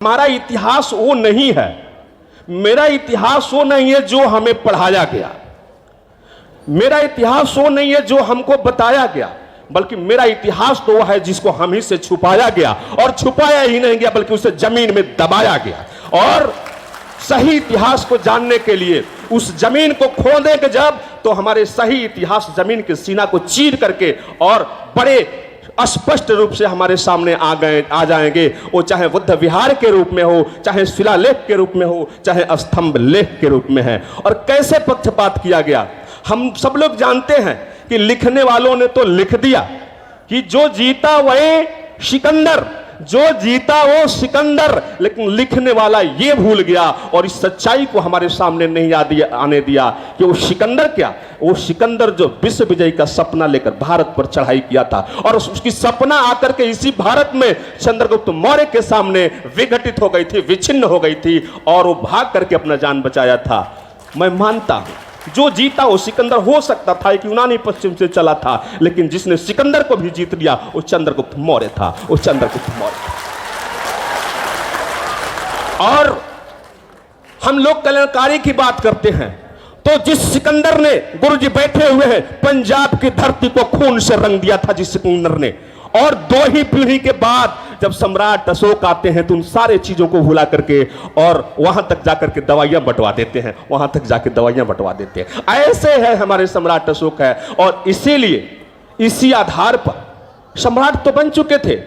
हमारा इतिहास वो नहीं है, मेरा इतिहास वो नहीं है जो हमें पढ़ाया गया, मेरा इतिहास वो नहीं है जो हमको बताया गया, बल्कि मेरा इतिहास तो वो है जिसको हम ही से छुपाया गया, और छुपाया ही नहीं गया बल्कि उसे जमीन में दबाया गया। और सही इतिहास को जानने के लिए उस जमीन को खोदेंगे जब, तो हमारे सही इतिहास जमीन के सीना को चीर करके और बड़े स्पष्ट रूप से हमारे सामने आ जाएंगे। वो चाहे बुद्ध विहार के रूप में हो, चाहे शिलालेख के रूप में हो, चाहे स्तंभ लेख के रूप में है। और कैसे पक्षपात किया गया हम सब लोग जानते हैं कि लिखने वालों ने तो लिख दिया कि जो जीता वही सिकंदर, जो जीता वो सिकंदर, लेकिन लिखने वाला ये भूल गया और इस सच्चाई को हमारे सामने नहीं आने दिया कि वो सिकंदर क्या, वो सिकंदर जो विश्व विजय का सपना लेकर भारत पर चढ़ाई किया था और उसकी सपना आकर के इसी भारत में चंद्रगुप्त मौर्य के सामने विघटित हो गई थी, विच्छिन्न हो गई थी और वो भाग करके अपना जान बचाया था। मैं मानता हूं जो जीता वो सिकंदर हो सकता था, एक यूनानी पश्चिम से चला था, लेकिन जिसने सिकंदर को भी जीत लिया वो चंद्रगुप्त मौर्य था, वो चंद्रगुप्त मौर्य था। और हम लोग कल्याणकारी की बात करते हैं तो जिस सिकंदर ने, गुरुजी बैठे हुए हैं, पंजाब की धरती को खून से रंग दिया था जिस सिकंदर ने, और 2 ही पीढ़ी के बाद जब सम्राट अशोक आते हैं तो उन सारे चीजों को भुला करके और वहां तक जाकर के दवाइयां बंटवा देते हैं, वहां तक जाके दवाइयां बंटवा देते हैं। ऐसे है हमारे सम्राट अशोक है। और इसीलिए इसी आधार पर सम्राट तो बन चुके थे,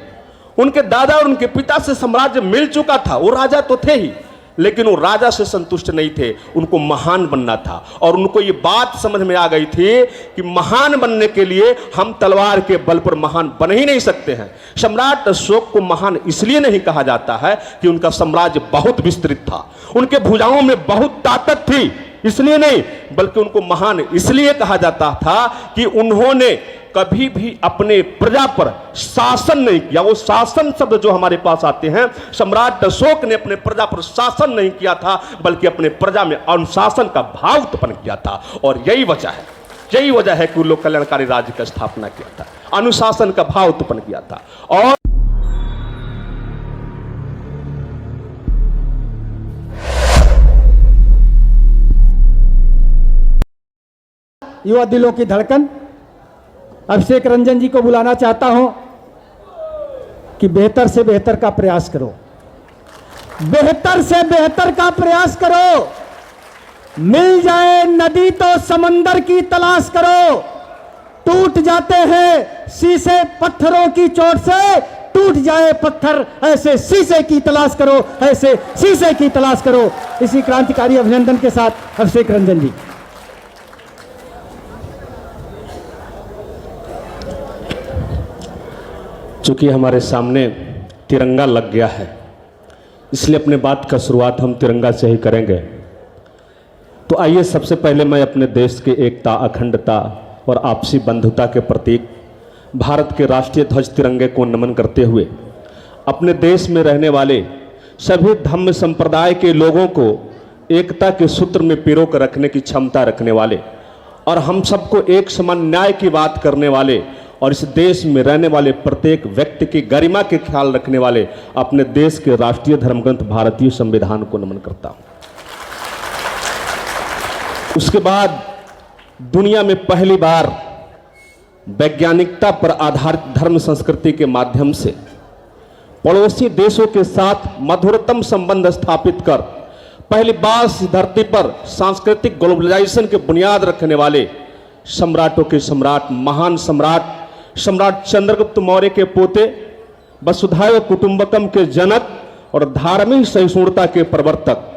उनके दादा और उनके पिता से साम्राज्य मिल चुका था, वो राजा तो थे ही, लेकिन वो राजा से संतुष्ट नहीं थे, उनको महान बनना था। और उनको ये बात समझ में आ गई थी कि महान बनने के लिए हम तलवार के बल पर महान बन ही नहीं सकते हैं। सम्राट अशोक को महान इसलिए नहीं कहा जाता है कि उनका साम्राज्य बहुत विस्तृत था, उनके भुजाओं में बहुत ताकत थी, इसलिए नहीं, बल्कि उनको महान इसलिए कहा जाता था कि उन्होंने कभी भी अपने प्रजा पर शासन नहीं किया। वो शासन शब्द जो हमारे पास आते हैं, सम्राट अशोक ने अपने प्रजा पर शासन नहीं किया था, बल्कि अपने प्रजा में अनुशासन का भाव उत्पन्न किया था। और यही वजह है कि उन लोग कल्याणकारी राज्य की स्थापना किया था, अनुशासन का भाव उत्पन्न किया था। और युवा दिलों की धड़कन अभिषेक रंजन जी को बुलाना चाहता हूं कि बेहतर से बेहतर का प्रयास करो, बेहतर से बेहतर का प्रयास करो। मिल जाए नदी तो समंदर की तलाश करो, टूट जाते हैं शीशे पत्थरों की चोट से, टूट जाए पत्थर ऐसे शीशे की तलाश करो, ऐसे शीशे की तलाश करो। इसी क्रांतिकारी अभिनंदन के साथ अभिषेक रंजन जी। चूंकि हमारे सामने तिरंगा लग गया है, इसलिए अपने बात का शुरुआत हम तिरंगा से ही करेंगे। तो आइए सबसे पहले मैं अपने देश की एकता, अखंडता और आपसी बंधुता के प्रतीक भारत के राष्ट्रीय ध्वज तिरंगे को नमन करते हुए अपने देश में रहने वाले सभी धर्म संप्रदाय के लोगों को एकता के सूत्र में पिरो कर रखने की क्षमता रखने वाले और हम सबको एक समान न्याय की बात करने वाले और इस देश में रहने वाले प्रत्येक व्यक्ति की गरिमा के ख्याल रखने वाले अपने देश के राष्ट्रीय धर्मग्रंथ भारतीय संविधान को नमन करता हूं। उसके बाद दुनिया में पहली बार वैज्ञानिकता पर आधारित धर्म संस्कृति के माध्यम से पड़ोसी देशों के साथ मधुरतम संबंध स्थापित कर पहली बार इस धरती पर सांस्कृतिक ग्लोबलाइजेशन के बुनियाद रखने वाले सम्राटों के सम्राट, महान सम्राट चंद्रगुप्त मौर्य के पोते, वसुधैव कुटुंबकम के जनक और धार्मिक सहिष्णुता के प्रवर्तक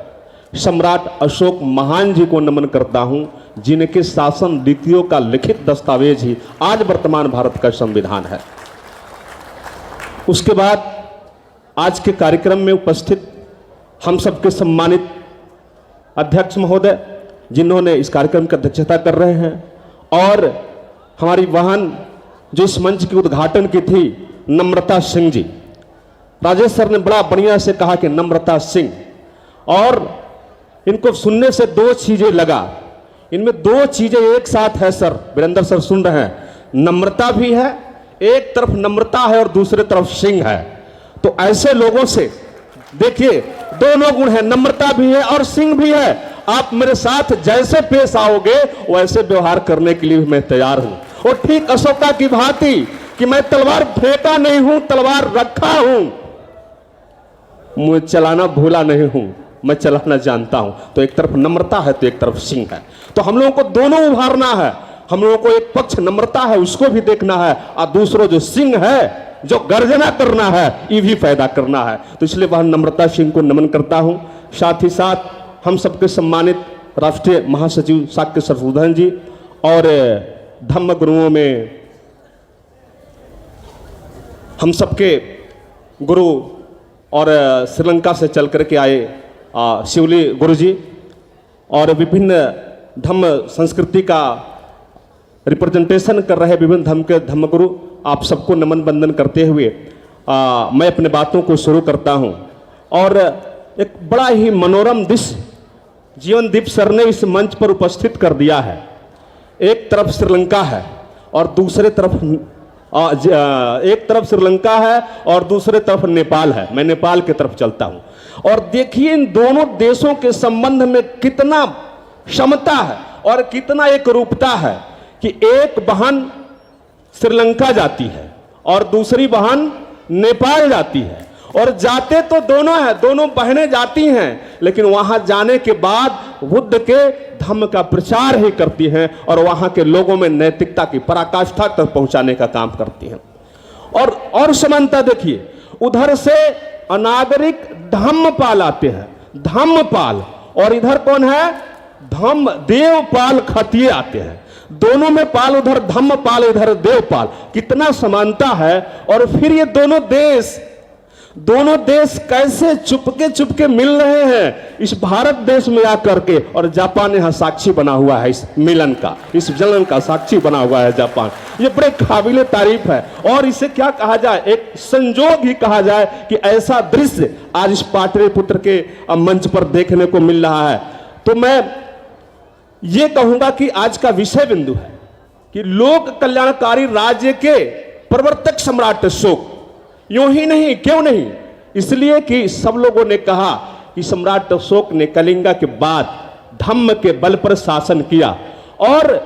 सम्राट अशोक महान जी को नमन करता हूं, जिनके शासन नीतियों का लिखित दस्तावेज ही आज वर्तमान भारत का संविधान है। उसके बाद आज के कार्यक्रम में उपस्थित हम सबके सम्मानित अध्यक्ष महोदय, जिन्होंने इस कार्यक्रम की अध्यक्षता कर रहे हैं, और हमारी वाहन जो इस मंच की उद्घाटन की थी, नम्रता सिंह जी। राजेश सर ने बड़ा बढ़िया से कहा कि नम्रता सिंह, और इनको सुनने से 2 चीजें लगा, इनमें 2 चीजें एक साथ है सर, वीरेंद्र सर सुन रहे हैं, नम्रता भी है, एक तरफ नम्रता है और दूसरे तरफ सिंह है। तो ऐसे लोगों से देखिए दोनों गुण है, नम्रता भी है और सिंह भी है। आप मेरे साथ जैसे पेश आओगे वैसे व्यवहार करने के लिए मैं तैयार हूं। और ठीक अशोका की भांति कि मैं तलवार फेंका नहीं हूं, तलवार रखा हूं, मुझे चलाना भूला नहीं हूं, मैं चलाना जानता हूं। तो एक तरफ नम्रता है तो एक तरफ सिंह है। तो हम लोगों को दोनों उभारना है। हम लोगों को एक पक्ष नम्रता है उसको भी देखना है, और दूसरों जो सिंह है जो गर्जना करना है ये भी पैदा करना है। तो इसलिए वह नम्रता सिंह को नमन करता हूं। साथ ही साथ हम सबके सम्मानित राष्ट्रीय महासचिव साक्य सरसूधन जी और धम्म गुरुओं में हम सबके गुरु और श्रीलंका से चल करके आए शिवली गुरु जी और विभिन्न धम्म संस्कृति का रिप्रेजेंटेशन कर रहे विभिन्न धर्म के धर्मगुरु, आप सबको नमन बंदन करते हुए मैं अपने बातों को शुरू करता हूं। और एक बड़ा ही मनोरम दृश्य जीवनदीप सर ने इस मंच पर उपस्थित कर दिया है। एक तरफ श्रीलंका है और दूसरे तरफ एक तरफ श्रीलंका है और दूसरे तरफ नेपाल है। मैं नेपाल की तरफ चलता हूं और देखिए इन दोनों देशों के संबंध में कितना क्षमता है और कितना एक रूपता है कि एक बहन श्रीलंका जाती है और दूसरी बहन नेपाल जाती है। और जाते तो दोनों हैं, दोनों बहनें जाती हैं, लेकिन वहां जाने के बाद बुद्ध के धम्म का प्रचार ही करती हैं और वहां के लोगों में नैतिकता की पराकाष्ठा तक पहुंचाने का काम करती हैं। और समानता देखिए, उधर से अनागरिक धम्मपाल आते हैं, धम्मपाल, और इधर कौन है? धम्म देवपाल खतिये आते हैं। दोनों में पाल, उधर धम्मपाल इधर देवपाल। कितना समानता है। और फिर ये दोनों देश कैसे चुपके मिल रहे हैं इस भारत देश में आकर के। और जापान यहां साक्षी बना हुआ है इस मिलन का, इस जलन का साक्षी बना हुआ है जापान। ये बड़े काबिले तारीफ है। और इसे क्या कहा जाए, एक संजोग ही कहा जाए कि ऐसा दृश्य आज इस पाटलिपुत्र के मंच पर देखने को मिल रहा है। तो मैं ये कहूंगा कि आज का विषय बिंदु है कि लोक कल्याणकारी राज्य के प्रवर्तक सम्राट अशोक, यूं ही नहीं, क्यों नहीं, इसलिए कि सब लोगों ने कहा कि सम्राट अशोक ने कलिंगा के बाद धम्म के बल पर शासन किया और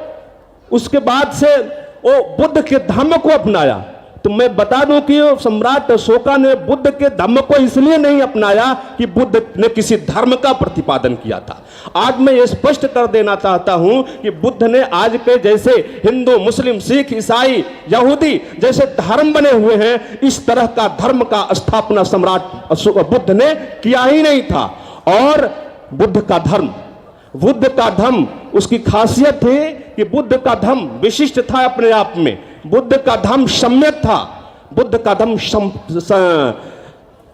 उसके बाद से वो बुद्ध के धम्म को अपनाया। तो मैं बता दूं कि सम्राट अशोका ने बुद्ध के धम्म को इसलिए नहीं अपनाया कि बुद्ध ने किसी धर्म का प्रतिपादन किया था। आज मैं ये स्पष्ट कर देना चाहता हूं कि बुद्ध ने आज के जैसे हिंदू, मुस्लिम, सिख, ईसाई, यहूदी जैसे धर्म बने हुए हैं, इस तरह का धर्म का स्थापना सम्राट बुद्ध ने किया ही नहीं था। और बुद्ध का धर्म उसकी खासियत थी कि बुद्ध का धर्म विशिष्ट था अपने आप में। बुद्ध का धर्म सम्यक था, बुद्ध का धर्म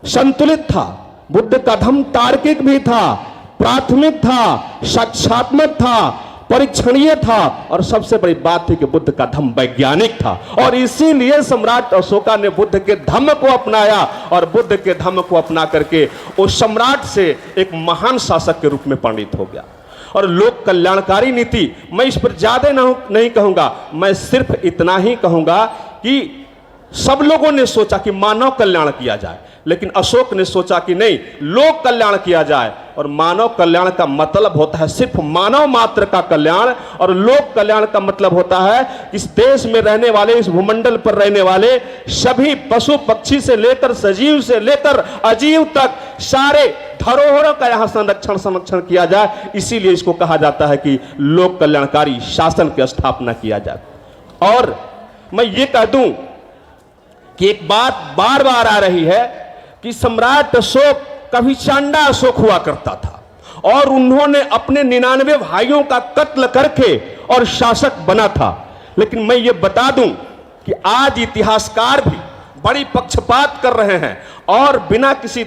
संतुलित था, बुद्ध का धर्म तार्किक भी था, प्राथमिक था, साक्षात्मक था, परीक्षणीय था, और सबसे बड़ी बात थी कि बुद्ध का धर्म वैज्ञानिक था। और इसीलिए सम्राट अशोका ने बुद्ध के धम्म को अपनाया और बुद्ध के धम्म को अपना करके उस सम्राट से एक महान शासक के रूप में परिणित हो गया। और लोक कल्याणकारी नीति, मैं इस पर ज्यादा नहीं कहूंगा, मैं सिर्फ इतना ही कहूंगा कि सब लोगों ने सोचा कि मानव कल्याण किया जाए, लेकिन अशोक ने सोचा कि नहीं, लोक कल्याण किया जाए। और मानव कल्याण का मतलब होता है सिर्फ मानव मात्र का कल्याण, और लोक कल्याण का मतलब होता है इस देश में रहने वाले, इस भूमंडल पर रहने वाले सभी पशु पक्षी से लेकर सजीव से लेकर अजीव तक सारे धरोहरों का यहां संरक्षण किया जाए। इसीलिए इसको कहा जाता है कि लोक कल्याणकारी शासन की स्थापना किया जाए। और मैं ये कह दूं कि एक बात बार बार आ रही है कि सम्राट अशोक कभी चांडा अशोक हुआ करता था और उन्होंने अपने 99 भाइयों का कत्ल करके और शासक बना था। लेकिन मैं ये बता दूं कि आज इतिहासकार भी बड़ी पक्षपात कर रहे हैं और बिना किसी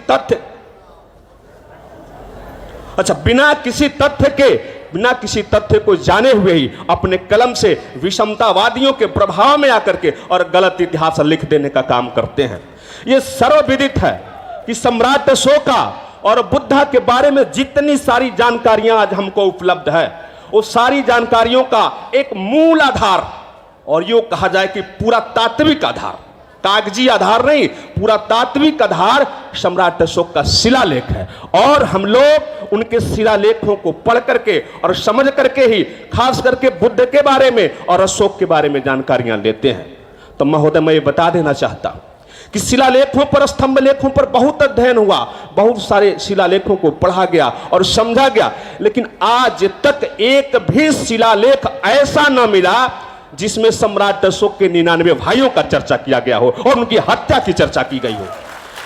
तथ्य को जाने हुए ही अपने कलम से विषमतावादियों के प्रभाव में आकर के और गलत इतिहास लिख देने का काम करते हैं। यह सर्वविदित है कि सम्राट अशोका और बुद्धा के बारे में जितनी सारी जानकारियां आज हमको उपलब्ध है, वो सारी जानकारियों का एक मूल आधार और यो कहा जाए कि पूरा तात्विक आधार कागजी आधार नहीं, पूरा तात्विक आधार सम्राट अशोक का शिलालेख है। और हम लोग उनके शिलालेखों को पढ़ करके और समझ करके ही खास करके बुद्ध के बारे में और अशोक के बारे में जानकारियां लेते हैं। तो महोदय, मैं ये बता देना चाहता हूं कि शिलालेखों पर, स्तंभ लेखों पर बहुत अध्ययन हुआ, बहुत सारे शिलालेखों को पढ़ा गया और समझा गया, लेकिन आज तक एक भी शिलालेख ऐसा न मिला जिसमें सम्राट अशोक के 99 भाइयों का चर्चा किया गया हो और उनकी हत्या की चर्चा की गई हो।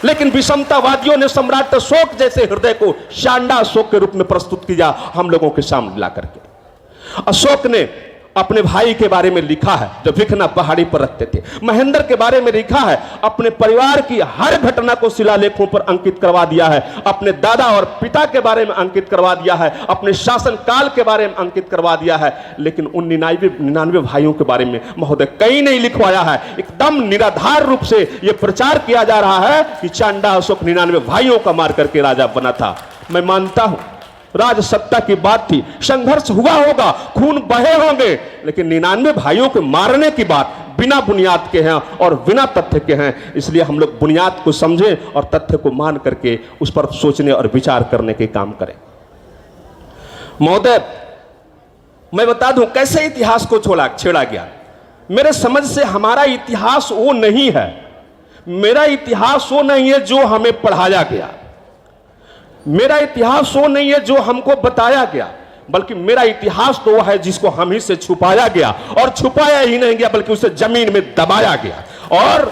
लेकिन विषमतावादियों ने सम्राट अशोक जैसे हृदय को शांडा अशोक के रूप में प्रस्तुत किया हम लोगों के सामने ला करके। अशोक ने अपने भाई के बारे में लिखा है जो भिखना पहाड़ी पर रखते थे। महेंद्र के बारे में लिखा है, अपने परिवार की हर घटना को शिलालेखों पर अंकित करवा दिया है। अपने दादा और पिता के बारे में अंकित करवा दिया है, अपने शासन काल के बारे में अंकित करवा दिया है। लेकिन उन 99 भाइयों के बारे में महोदय कहीं नहीं लिखवाया है। एकदम निराधार रूप से यह प्रचार किया जा रहा है कि चांडा अशोक 99 भाइयों का मार करके राजा बना था। मैं मानता हूं राज सत्ता की बात थी, संघर्ष हुआ होगा, खून बहे होंगे, लेकिन 99 भाइयों को मारने की बात बिना बुनियाद के हैं और बिना तथ्य के हैं। इसलिए हम लोग बुनियाद को समझें और तथ्य को मान करके उस पर सोचने और विचार करने के काम करें। महोदय, मैं बता दूं कैसे इतिहास को छेड़ा गया। मेरे समझ से हमारा इतिहास वो नहीं है, मेरा इतिहास वो नहीं है जो हमें पढ़ाया गया, मेरा इतिहास वो नहीं है जो हमको बताया गया, बल्कि मेरा इतिहास तो वह है जिसको हम ही से छुपाया गया, और छुपाया ही नहीं गया बल्कि उसे जमीन में दबाया गया। और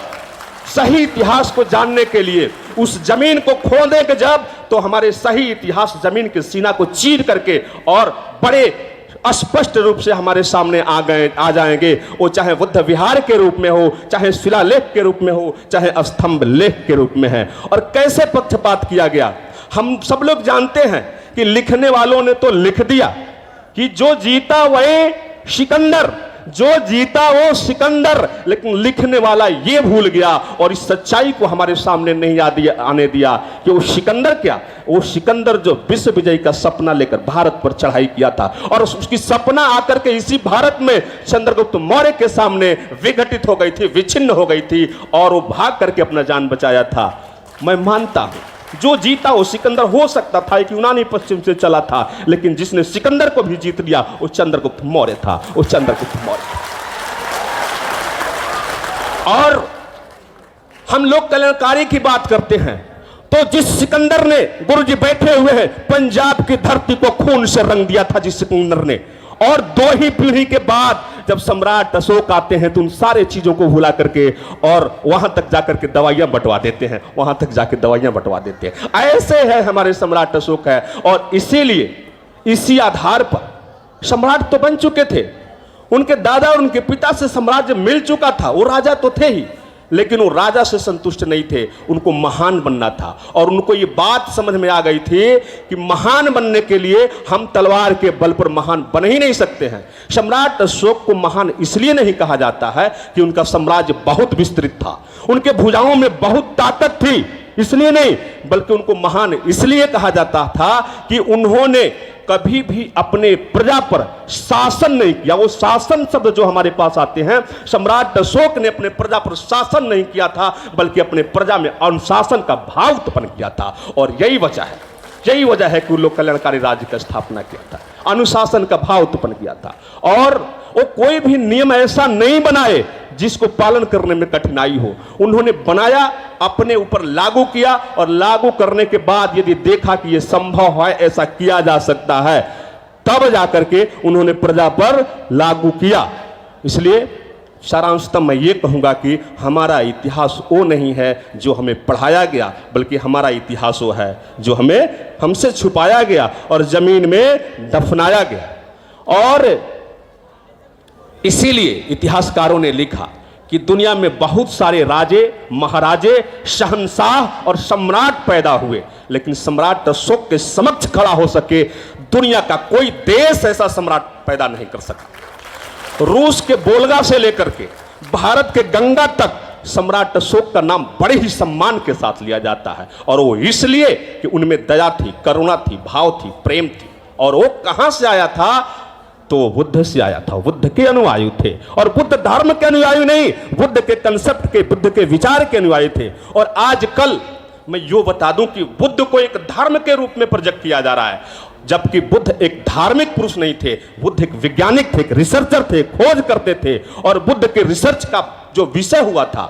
सही इतिहास को जानने के लिए उस जमीन को खोदेंगे जब, तो हमारे सही इतिहास जमीन के सीना को चीर करके और बड़े स्पष्ट रूप से हमारे सामने आ जाएंगे। वो चाहे बुद्ध विहार के रूप में हो, चाहे शिलालेख के रूप में हो, चाहे स्तंभ लेख के रूप में है। और कैसे पक्षपात किया गया हम सब लोग जानते हैं कि लिखने वालों ने तो लिख दिया कि जो जीता वही सिकंदर, जो जीता वो सिकंदर, लेकिन लिखने वाला ये भूल गया और इस सच्चाई को हमारे सामने नहीं आने दिया कि वो सिकंदर क्या, वो सिकंदर जो विश्व विजय का सपना लेकर भारत पर चढ़ाई किया था और उसकी सपना आकर के इसी भारत में चंद्रगुप्त मौर्य के सामने विघटित हो गई थी, विच्छिन्न हो गई थी और वो भाग करके अपना जान बचाया था। मैं मानता हूं जो जीता वो सिकंदर हो सकता था, एक यूनानी पश्चिम से चला था, लेकिन जिसने सिकंदर को भी जीत लिया वो चंद्रगुप्त मौर्य था, वो चंद्रगुप्त मौर्य। और हम लोग कल्याणकारी की बात करते हैं तो जिस सिकंदर ने, गुरुजी बैठे हुए हैं, पंजाब की धरती को खून से रंग दिया था जिस सिकंदर ने, और 2 ही पीढ़ी के बाद जब सम्राट अशोक आते हैं तो उन सारे चीजों को भुला करके और वहां तक जाकर के दवाइयां बंटवा देते हैं, वहां तक जाकर दवाइयां बंटवा देते हैं। ऐसे है हमारे सम्राट अशोक है। और इसीलिए इसी आधार पर सम्राट तो बन चुके थे, उनके दादा और उनके पिता से साम्राज्य मिल चुका था, वो राजा तो थे ही, लेकिन वो राजा से संतुष्ट नहीं थे, उनको महान बनना था। और उनको ये बात समझ में आ गई थी कि महान बनने के लिए हम तलवार के बल पर महान बन ही नहीं सकते हैं। सम्राट अशोक को महान इसलिए नहीं कहा जाता है कि उनका साम्राज्य बहुत विस्तृत था, उनके भुजाओं में बहुत ताकत थी, इसलिए नहीं, बल्कि उनको महान इसलिए कहा जाता था कि उन्होंने कभी भी अपने प्रजा पर शासन नहीं किया। वो शासन शब्द जो हमारे पास आते हैं, सम्राट अशोक ने अपने प्रजा पर शासन नहीं किया था, बल्कि अपने प्रजा में अनुशासन का भाव उत्पन्न किया था। और यही वजह है कि लोग कल्याणकारी राज्य की स्थापना किया था, अनुशासन का भाव उत्पन्न किया था। और वो कोई भी नियम ऐसा नहीं बनाए जिसको पालन करने में कठिनाई हो, उन्होंने बनाया, अपने ऊपर लागू किया, और लागू करने के बाद यदि देखा कि यह संभव है, ऐसा किया जा सकता है, तब जाकर के उन्होंने प्रजा पर लागू किया। इसलिए सारांशतः मैं ये कहूंगा कि हमारा इतिहास वो नहीं है जो हमें पढ़ाया गया, बल्कि हमारा इतिहास वो है जो हमसे छुपाया गया और जमीन में दफनाया गया। और इसीलिए इतिहासकारों ने लिखा कि दुनिया में बहुत सारे राजे, महाराजे, शहंशाह और सम्राट पैदा हुए, लेकिन सम्राट अशोक के समक्ष खड़ा हो सके दुनिया का कोई देश ऐसा सम्राट पैदा नहीं कर सका। रूस के बोल्गा से लेकर के भारत के गंगा तक सम्राट अशोक का नाम बड़े ही सम्मान के साथ लिया जाता है, और वो इसलिए कि उनमें दया थी, करुणा थी, भाव थी, प्रेम थी। और वो कहां से आया था? तो वो बुद्ध से आया था, बुद्ध के अनुयायी थे, और बुद्ध धर्म के अनुयायी नहीं, बुद्ध के कंसेप्ट के, बुद्ध के विचार के अनुयायी थे। और आजकल मैं यो बता दूं कि बुद्ध को एक धर्म के रूप में प्रोजेक्ट किया जा रहा है, जबकि बुद्ध एक धार्मिक पुरुष नहीं थे। बुद्ध एक वैज्ञानिक थे, एक रिसर्चर थे, खोज करते थे। और बुद्ध के रिसर्च का जो विषय हुआ था,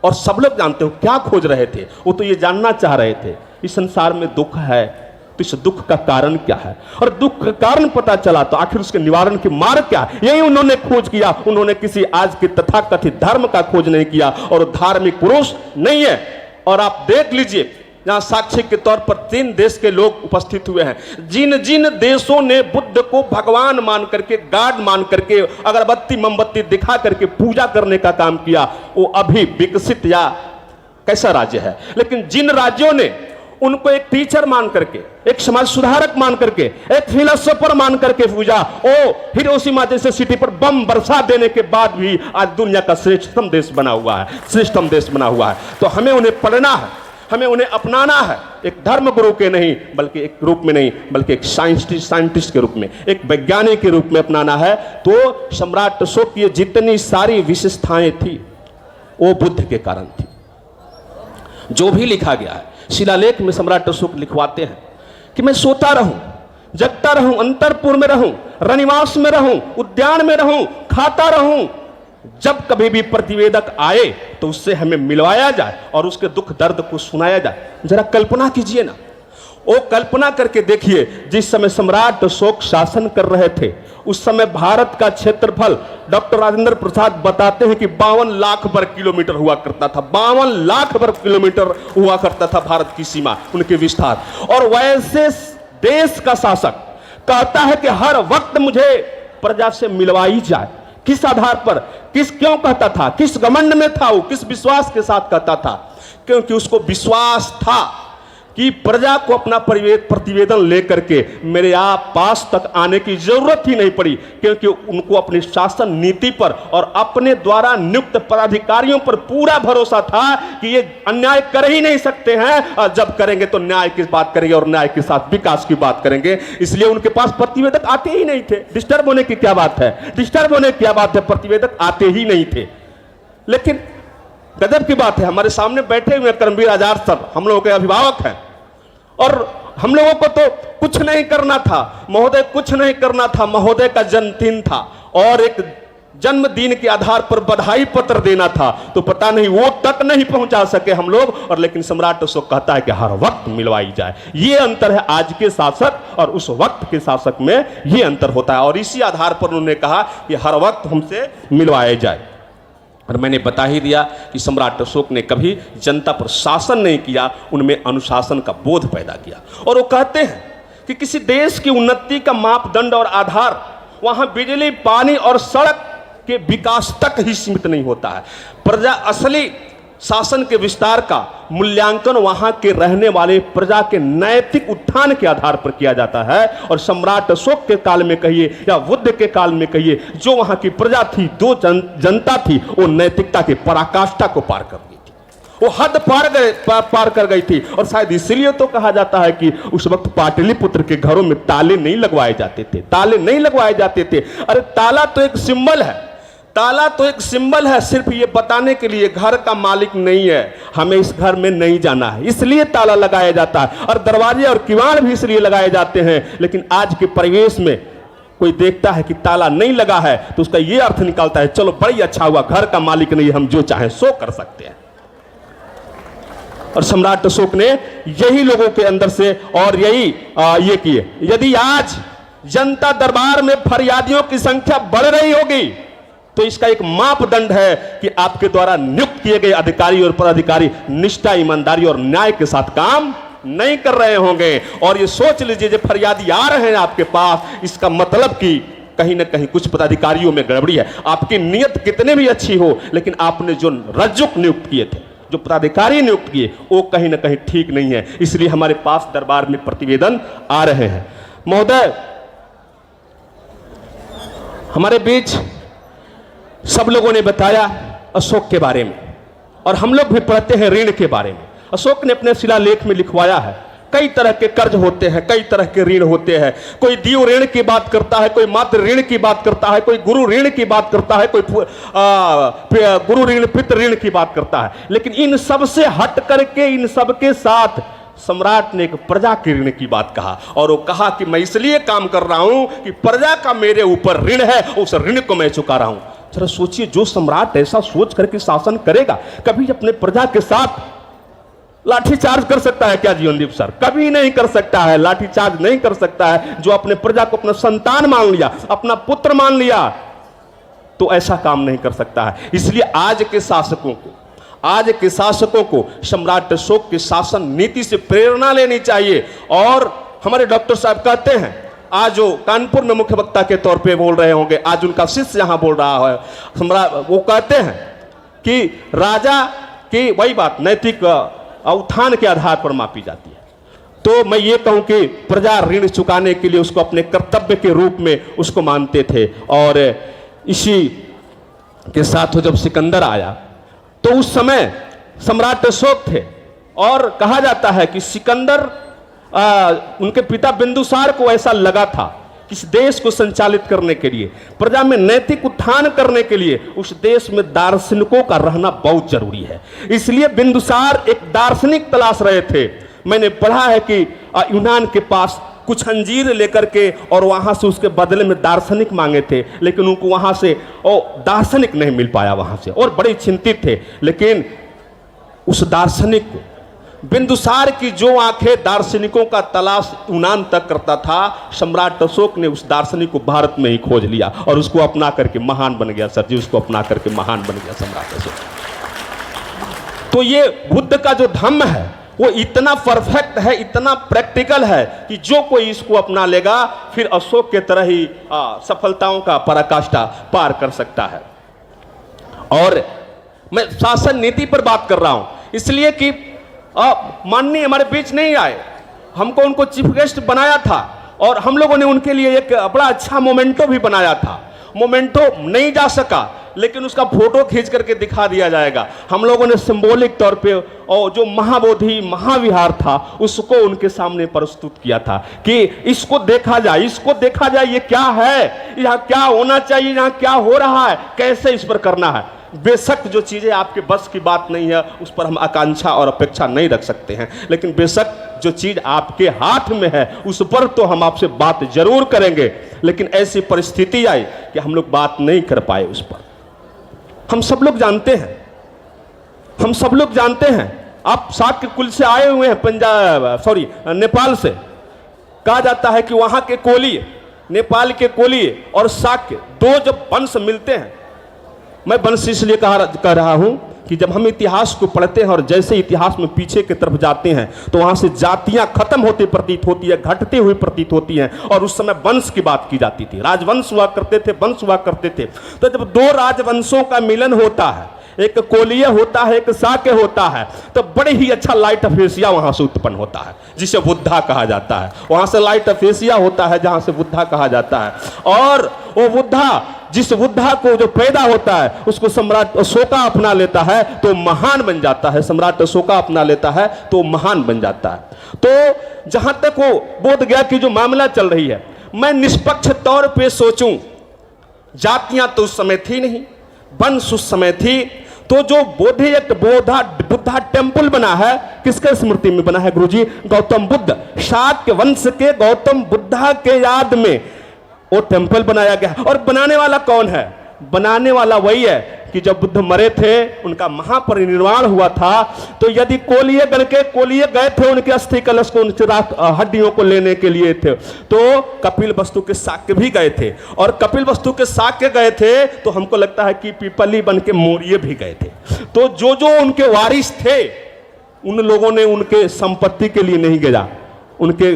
और सब लोग जानते हो क्या खोज रहे थे, वो तो ये जानना चाह रहे थे इस संसार में दुख है तो इस दुख का कारण क्या है, और दुख का कारण पता चला तो आखिर उसके निवारण की मार्ग क्या है, यही उन्होंने खोज किया। उन्होंने किसी आज के तथाकथित धर्म का खोज नहीं किया, और धार्मिक पुरुष नहीं है। और आप देख लीजिए, यहां साक्षी के तौर पर 3 देश के लोग उपस्थित हुए हैं। जिन जिन देशों ने बुद्ध को भगवान मान करके, गॉड मान करके, अगरबत्ती मोमबत्ती दिखा करके पूजा करने का काम किया, वो अभी विकसित या कैसा राज्य है। लेकिन जिन राज्यों ने उनको एक टीचर मान करके, एक समाज सुधारक मान करके, एक फिलोसोफर मान करके पूजा, ओ हिरोशिमा जैसे सिटी पर बम बरसा देने के बाद भी आज दुनिया का श्रेष्ठतम देश बना हुआ है, श्रेष्ठतम देश बना हुआ है। तो हमें उन्हें पढ़ना है, हमें उन्हें अपनाना है, एक धर्म गुरु के नहीं, बल्कि एक रूप में नहीं, बल्कि एक साइंटिस्ट के रूप में, एक वैज्ञानिक के रूप में अपनाना है। तो सम्राट अशोक की जितनी सारी विशेषताएं थी वो बुद्ध के कारण थी। जो भी लिखा गया है शिलालेख में, सम्राट अशोक लिखवाते हैं कि मैं सोता रहूं, जगता रहूं, अंतरपुर में रहूं, रनिवास में रहूं, उद्यान में रहूं, खाता रहूं, जब कभी भी प्रतिवेदक आए तो उससे हमें मिलवाया जाए और उसके दुख दर्द को सुनाया जाए। जरा कल्पना कीजिए ना, वो कल्पना करके देखिए, जिस समय सम्राट अशोक शासन कर रहे थे उस समय भारत का क्षेत्रफल डॉक्टर राजेंद्र प्रसाद बताते हैं कि 52 लाख वर्ग किलोमीटर हुआ करता था। 52 लाख वर्ग किलोमीटर हुआ करता था भारत की सीमा, उनके विस्तार। और वैसे देश का शासक कहता है कि हर वक्त मुझे प्रजा से मिलवाई जाए। किस आधार पर, क्यों कहता था, किस घमंड में था वो, किस विश्वास के साथ कहता था? क्योंकि उसको विश्वास था कि प्रजा को अपना प्रतिवेदन लेकर के मेरे पास तक आने की जरूरत ही नहीं पड़ी, क्योंकि उनको अपनी शासन नीति पर और अपने द्वारा नियुक्त पदाधिकारियों पर पूरा भरोसा था कि ये अन्याय कर ही नहीं सकते हैं, और जब करेंगे तो न्याय की बात करेंगे और न्याय के साथ विकास की बात करेंगे। इसलिए उनके पास प्रतिवेदक आते ही नहीं थे। डिस्टर्ब होने की क्या बात है, डिस्टर्ब होने की क्या बात है, प्रतिवेदक आते ही नहीं थे। लेकिन गजब की बात है, हमारे सामने बैठे हुए करमवीर आजाद सर हम लोगों के अभिभावक हैं, और हम लोगों को तो कुछ नहीं करना था महोदय, कुछ नहीं करना था महोदय का जन्मदिन था और एक जन्मदिन के आधार पर बधाई पत्र देना था, तो पता नहीं वो तक नहीं पहुंचा सके हम लोग। और लेकिन सम्राट अशोक कहता है कि हर वक्त मिलवाई जाए। ये अंतर है आज के शासक और उस वक्त के शासक में, ये अंतर होता है। और इसी आधार पर उन्होंने कहा कि हर वक्त हमसे मिलवाए जाए। और मैंने बता ही दिया कि सम्राट अशोक ने कभी जनता पर शासन नहीं किया, उनमें अनुशासन का बोध पैदा किया। और वो कहते हैं कि किसी देश की उन्नति का मापदंड और आधार वहां बिजली, पानी और सड़क के विकास तक ही सीमित नहीं होता है। प्रजा असली शासन के विस्तार का मूल्यांकन वहां के रहने वाले प्रजा के नैतिक उत्थान के आधार पर किया जाता है। और सम्राट अशोक के काल में कहिए या बुद्ध के काल में कहिए, जो वहां की प्रजा थी, जो जनता थी, वो नैतिकता के पराकाष्ठा को पार कर गई थी, वो हद पार कर गई थी। और शायद इसलिए तो कहा जाता है कि उस वक्त पाटलिपुत्र के घरों में ताले नहीं लगवाए जाते थे, ताले नहीं लगवाए जाते थे। अरे ताला तो एक सिंबल है, ताला तो एक सिंबल है, सिर्फ ये बताने के लिए घर का मालिक नहीं है, हमें इस घर में नहीं जाना है, इसलिए ताला लगाया जाता है। और दरवाजे और किवाड़ भी इसलिए लगाए जाते हैं। लेकिन आज के परिवेश में कोई देखता है कि ताला नहीं लगा है तो उसका ये अर्थ निकालता है, चलो बड़ी अच्छा हुआ, घर का मालिक नहीं, हम जो चाहें सो कर सकते हैं। और सम्राट अशोक ने यही लोगों के अंदर से और यही ये किए। यदि आज जनता दरबार में फरियादियों की संख्या बढ़ रही होगी तो इसका एक मापदंड है कि आपके द्वारा नियुक्त किए गए अधिकारी और पदाधिकारी निष्ठा, ईमानदारी और न्याय के साथ काम नहीं कर रहे होंगे। और ये सोच लीजिए, जब फरियादी आ रहे हैं आपके पास, इसका मतलब कि कहीं ना कहीं कुछ पदाधिकारियों में गड़बड़ी है। आपकी नीयत कितने भी अच्छी हो, लेकिन आपने जो रज्जुक नियुक्त किए थे, जो पदाधिकारी नियुक्त किए, वो कहीं ना कहीं ठीक नहीं है। इसलिए हमारे पास दरबार में प्रतिवेदन आ रहे हैं। महोदय, हमारे बीच सब लोगों ने बताया अशोक के बारे में, और हम लोग भी पढ़ते हैं ऋण के बारे में। अशोक ने अपने शिलालेख में लिखवाया है कई तरह के कर्ज होते हैं, कई तरह के ऋण होते हैं। कोई दीव ऋण की बात करता है, कोई मातृ ऋण की बात करता है, कोई गुरु ऋण की बात करता है, कोई गुरु ऋण पितृ ऋण की बात करता है। लेकिन इन सब से हट करके, इन सब के साथ सम्राट ने एक प्रजा के ऋण की बात कहा, और वो कहा कि मैं इसलिए काम कर रहा हूं कि प्रजा का मेरे ऊपर ऋण है, उस ऋण को मैं चुका रहा हूं। जरा सोचिए, जो सम्राट ऐसा सोच करके शासन करेगा, कभी अपने प्रजा के साथ लाठीचार्ज कर सकता है क्या जीवनदीप सर? कभी नहीं कर सकता है, लाठीचार्ज नहीं कर सकता है। जो अपने प्रजा को अपना संतान मान लिया, अपना पुत्र मान लिया, तो ऐसा काम नहीं कर सकता है। इसलिए आज के शासकों को सम्राट अशोक की शासन नीति से प्रेरणा लेनी चाहिए। और हमारे डॉक्टर साहब कहते हैं, आज जो कानपुर में मुख्य वक्ता के तौर पे बोल रहे होंगे, आज उनका शिष्य यहां बोल रहा है, वो कहते हैं कि राजा की वही बात नैतिक उत्थान के आधार पर मापी जाती है। तो मैं ये कहूं कि प्रजा ऋण चुकाने के लिए उसको अपने कर्तव्य के रूप में उसको मानते थे। और इसी के साथ जब सिकंदर आया तो उस समय सम्राट अशोक थे, और कहा जाता है कि सिकंदर उनके पिता बिंदुसार को ऐसा लगा था कि इस देश को संचालित करने के लिए, प्रजा में नैतिक उत्थान करने के लिए उस देश में दार्शनिकों का रहना बहुत जरूरी है। इसलिए बिंदुसार एक दार्शनिक तलाश रहे थे। मैंने पढ़ा है कि यूनान के पास कुछ अंजीर लेकर के और वहां से उसके बदले में दार्शनिक मांगे थे, लेकिन उनको वहां से दार्शनिक नहीं मिल पाया वहां से, और बड़े चिंतित थे। लेकिन उस दार्शनिक को, बिंदुसार की जो आंखें दार्शनिकों का तलाश यूनान तक करता था, सम्राट अशोक ने उस दार्शनिक को भारत में ही खोज लिया और उसको अपना करके महान बन गया। सर जी, उसको अपना करके महान बन गया सम्राट अशोक। तो ये बुद्ध का जो धम्म है वो इतना परफेक्ट है, इतना प्रैक्टिकल है कि जो कोई इसको अपना लेगा फिर अशोक के तरह ही सफलताओं का पराकाष्ठा पार कर सकता है। और मैं शासन नीति पर बात कर रहा हूं इसलिए कि माननीय हमारे बीच नहीं आए, हमको उनको चीफ गेस्ट बनाया था और हम लोगों ने उनके लिए एक बड़ा अच्छा मोमेंटो भी बनाया था। मोमेंटो नहीं जा सका, लेकिन उसका फोटो खींच करके दिखा दिया जाएगा। हम लोगों ने सिंबॉलिक तौर पे और जो महाबोधि महाविहार था उसको उनके सामने प्रस्तुत किया था कि इसको देखा जाए, इसको देखा जाए, ये क्या है, यहाँ क्या होना चाहिए, यहाँ क्या हो रहा है, कैसे इस पर करना है। बेशक जो चीज़ें आपके बस की बात नहीं है उस पर हम आकांक्षा और अपेक्षा नहीं रख सकते हैं, लेकिन बेशक जो चीज़ आपके हाथ में है उस पर तो हम आपसे बात जरूर करेंगे। लेकिन ऐसी परिस्थिति आई कि हम लोग बात नहीं कर पाए उस पर। हम सब लोग जानते हैं, हम सब लोग जानते हैं, आप शाक्य कुल से आए हुए हैं, नेपाल से। कहा जाता है कि वहाँ के कोलीय, नेपाल के कोलीय और शाक्य दो जब वंश मिलते हैं, मैं वंश इसलिए कह रहा हूं कि जब हम इतिहास को पढ़ते हैं और जैसे इतिहास में पीछे की तरफ जाते हैं तो वहां से जातियां खत्म होती प्रतीत होती है, घटती हुई प्रतीत होती हैं, और उस समय वंश की बात की जाती थी, राजवंश हुआ करते थे, वंश हुआ करते थे। तो जब दो राजवंशों का मिलन होता है, एक कोलीय होता है, एक शाक्य होता है, तो बड़े ही अच्छा लाइट ऑफ एशिया वहां से उत्पन्न होता है जिसे बुद्धा कहा जाता है। वहां से लाइट ऑफ एशिया होता है जहां से बुद्धा कहा जाता है। और वो बुद्धा, जिस बुद्धा को जो पैदा होता है उसको सम्राट अशोका अपना लेता है तो महान बन जाता है, सम्राट अशोका अपना लेता है तो महान बन जाता है। तो जहां तक वो बोध गया कि जो मामला चल रही है, मैं निष्पक्ष तौर पे सोचूं, जातियां तो उस समय थी नहीं, वंश उस समय थी, तो जो बुद्धा टेम्पल बना है किसके स्मृति में बना है गुरुजी? गौतम बुद्ध, शाक्य वंश के गौतम बुद्धा के याद में वो टेम्पल बनाया गया। और बनाने वाला कौन है? बनाने वाला वही है कि जब बुद्ध मरे थे, उनका महापरिनिर्वाण हुआ था, तो यदि कोलीय गए थे उनके अस्थि कलश को, उनके हड्डियों को लेने के लिए थे, तो कपिल वस्तु के शाक्य भी गए थे, और कपिल वस्तु के शाक्य गए थे तो हमको लगता है कि पीपली बन के मौर्य भी गए थे। तो जो जो उनके वारिस थे उन लोगों ने उनके संपत्ति के लिए नहीं गया, उनके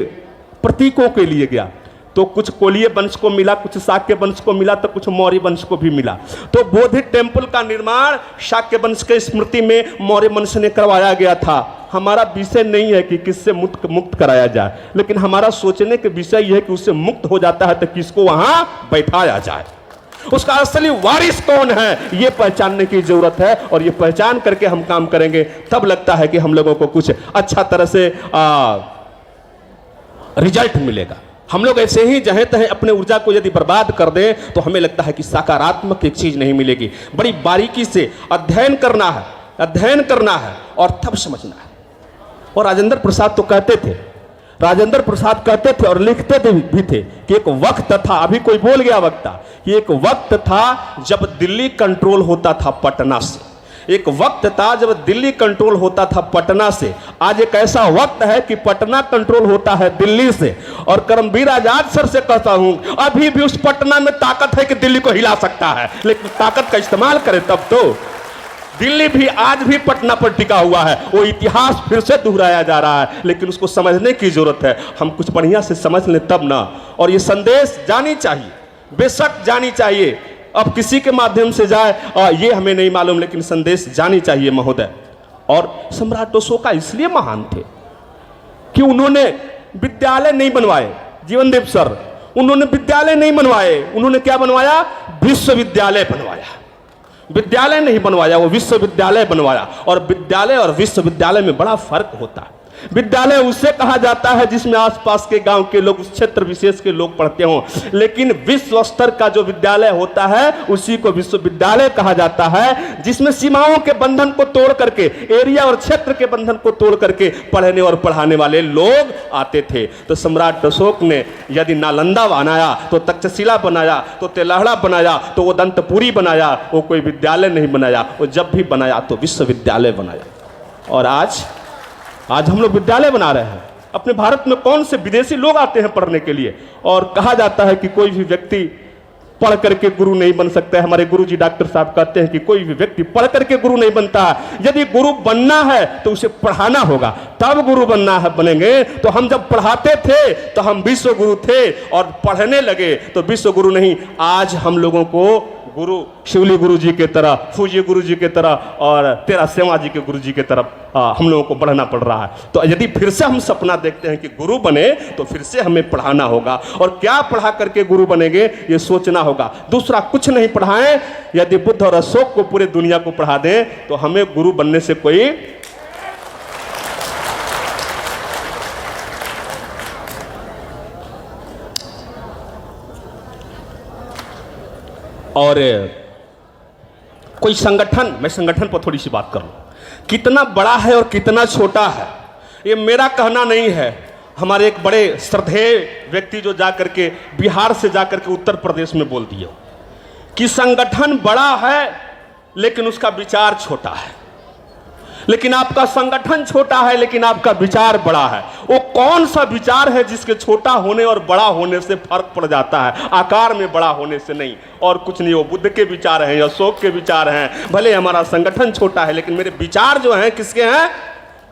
प्रतीकों के लिए गया। तो कुछ कोलीय वंश को मिला, कुछ शाक्य वंश को मिला, तो कुछ मौर्य वंश को भी मिला। तो बोधि टेम्पल का निर्माण शाक्य वंश के स्मृति में मौर्य वंश ने करवाया गया था। हमारा विषय नहीं है कि किससे मुक्त कराया जाए, लेकिन हमारा सोचने के विषय यह है कि उससे मुक्त हो जाता है तो किसको वहां बैठाया जाए, उसका असली वारिस कौन है, यह पहचानने की जरूरत है। और ये पहचान करके हम काम करेंगे, तब लगता है कि हम लोगों को कुछ अच्छा तरह से रिजल्ट मिलेगा। हम लोग ऐसे ही जहें तहें अपने ऊर्जा को यदि बर्बाद कर दें तो हमें लगता है कि सकारात्मक एक चीज नहीं मिलेगी। बड़ी बारीकी से अध्ययन करना है और तब समझना है। और राजेंद्र प्रसाद तो कहते थे, राजेंद्र प्रसाद कहते थे और लिखते थे भी थे कि एक वक्त था, अभी कोई बोल गया वक्ता, कि एक वक्त था जब दिल्ली कंट्रोल होता था पटना से। एक वक्त था जब दिल्ली कंट्रोल होता था पटना से। आज एक ऐसा वक्त है कि पटना कंट्रोल होता है दिल्ली से। और करमवीर आजाद सर से कहता हूं, अभी भी उस पटना में ताकत है कि दिल्ली को हिला सकता है, लेकिन ताकत का इस्तेमाल करे तब तो। दिल्ली भी आज भी पटना पर टिका हुआ है, वो इतिहास फिर से दोहराया जा रहा है, लेकिन उसको समझने की जरूरत है। हम कुछ बढ़िया से समझ लें तब ना। और ये संदेश जानी चाहिए, बेशक जानी चाहिए। अब किसी के माध्यम से जाए ये हमें नहीं मालूम, लेकिन संदेश जानी चाहिए महोदय। और सम्राट अशोका इसलिए महान थे कि उन्होंने विद्यालय नहीं बनवाए। जीवनदेव सर, उन्होंने विद्यालय नहीं बनवाए, उन्होंने क्या बनवाया? विश्वविद्यालय बनवाया। विद्यालय नहीं बनवाया, वो विश्वविद्यालय बनवाया। और विद्यालय और विश्वविद्यालय में बड़ा फर्क होता है। विद्यालय उसे कहा जाता है जिसमें आसपास के गांव के लोग, उस क्षेत्र विशेष के लोग पढ़ते हों, लेकिन विश्व स्तर का जो विद्यालय होता है उसी को विश्वविद्यालय कहा जाता है, जिसमें सीमाओं के बंधन को तोड़ करके, एरिया और क्षेत्र के बंधन को तोड़ करके पढ़ने और पढ़ाने वाले लोग आते थे। तो सम्राट अशोक ने यदि नालंदा बनाया, तो तक्षशिला बनाया, तो तेलाहड़ा बनाया, तो वो दंतपुरी बनाया, वो कोई विद्यालय नहीं बनाया। वो जब भी बनाया तो विश्वविद्यालय बनाया। और आज हम लोग विद्यालय बना रहे हैं। अपने भारत में कौन से विदेशी लोग आते हैं पढ़ने के लिए, और कहा जाता है कि कोई भी व्यक्ति पढ़ करके गुरु नहीं बन सकता है। हमारे गुरुजी डॉक्टर साहब कहते हैं कि कोई भी व्यक्ति पढ़ करके गुरु नहीं बनता है। यदि गुरु बनना है तो उसे पढ़ाना होगा, तब गुरु बनना है, बनेंगे। तो हम जब पढ़ाते थे तो हम विश्व गुरु थे, और पढ़ने लगे तो विश्व गुरु नहीं। आज हम लोगों को गुरु शिवली गुरु जी के तरह, फूजी गुरु जी के तरह और तेरा सेवा जी के गुरु जी के तरफ हम लोगों को बढ़ना पड़ रहा है। तो यदि फिर से हम सपना देखते हैं कि गुरु बने, तो फिर से हमें पढ़ाना होगा। और क्या पढ़ा करके गुरु बनेंगे ये सोचना होगा। दूसरा कुछ नहीं पढ़ाएं, यदि बुद्ध और अशोक को पूरे दुनिया को पढ़ा दें तो हमें गुरु बनने से कोई और कोई संगठन, मैं संगठन पर थोड़ी सी बात करूं, कितना बड़ा है और कितना छोटा है ये मेरा कहना नहीं है। हमारे एक बड़े श्रद्धेय व्यक्ति जो जाकर के बिहार से जाकर के उत्तर प्रदेश में बोल दिए कि संगठन बड़ा है लेकिन उसका विचार छोटा है। लेकिन आपका संगठन छोटा है लेकिन आपका विचार बड़ा है। वो कौन सा विचार है जिसके छोटा होने और बड़ा होने से फर्क पड़ जाता है, आकार में बड़ा होने से नहीं। और कुछ नहीं, वो बुद्ध के विचार हैं, अशोक के विचार हैं। भले हमारा संगठन छोटा है लेकिन मेरे विचार जो हैं किसके हैं?